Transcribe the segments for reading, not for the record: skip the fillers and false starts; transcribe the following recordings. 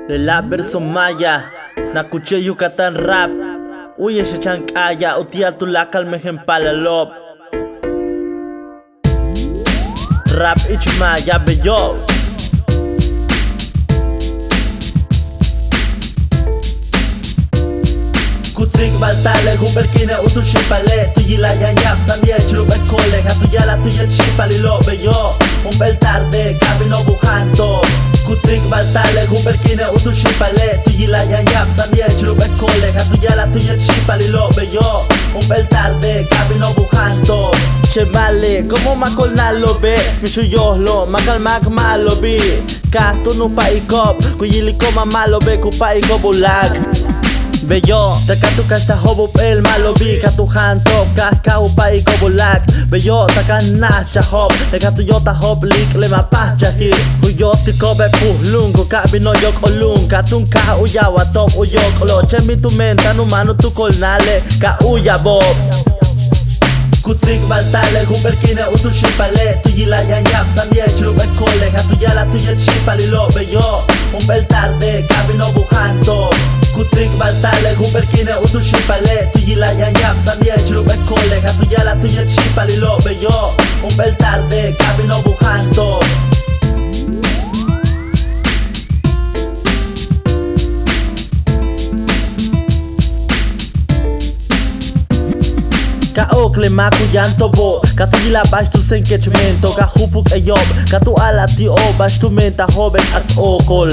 De la verso maya, Nakuche Yucatán rap. Uye se chancaya, utia tu la calmejen palalop. Rap ichmaya bello. Kutsik baltale, humberkine utu shipale. Tuyila yanyap, samye chrup ekole. Hatuyala tuyet shipalilo bello. Un bel tarde, cabino bujando. Kutsik baltale, humberkine utu shipale. Tuyila yanyap, samye chrup ekole. Hatuyala tuyet shipalilo bello. Un bel tarde, cabino bujando. Che vale, como macolnalo be. Michuyoslo, macalmac malo bi. Kasto no paikop, kuyiliko mamalo be kupaiko bulak. Bello, takatu kasta hobo el malobi katu hanto kakau pai kobolak. Bello, takan nacha hop, takatu yota hop lik le mapacha hi. Huyoti kobe puhlung ko kabino yok olung katun ka uyawa top uyok lo chemi tu menta no mano tu kolnale ka uyabob. Kutsik baltale, humberkine utu shipale. Tuyila yanyap, samye chrup ekole. Hatuyala tuyet shipalilo bello. Un bel tarde, cabino bujando. Kutsik baltale, humberkine utu shipale. Tuyila yanyap, samye chrup ekole. Hatuyala tuyet shipalilo bello. Un bel tarde, cabino bujando. Kaokle maku yanto bo. Katu yila bash tu senkechmento. Ka hupuk eyob. Katu ala ti o bash tu menta hoben as okol.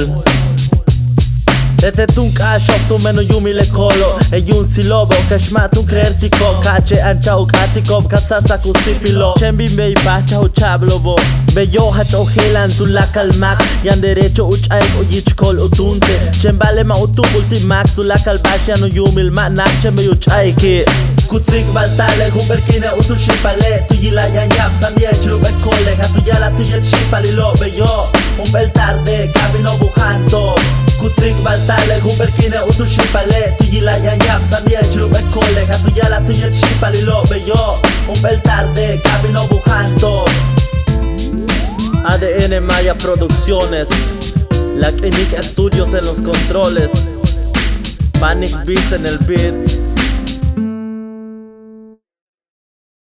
Ete tun kashop tu meno yumi le kolo. Eyun silobo kashma tu krertiko. Kache ancha u katiko kasasa kusipilo. Chembi mei bacha u chablobo. Bello hacho helan tu la kalmak. Yan derecho uchaik u yichkol utunte. Chembale ma utu ultimak tu la kalbasha no yumil ma nachembe uchaiki. Kutsik baltale, humberkine utu shipale. Tuyila yanyap, samye chrup ekole. Hatuyala tuyet shipalilo bello. Un bel tarde, cabino bujando. Kutsik baltale, humberkine utu shipale. Tuyila yanyap, samye chrup ekole. Hatuyala tuyet shipalilo bello. Un bel tarde, cabino bujando. ADN Maya Producciones, La Clinic Studios en los controles, Panic Beats en el beat.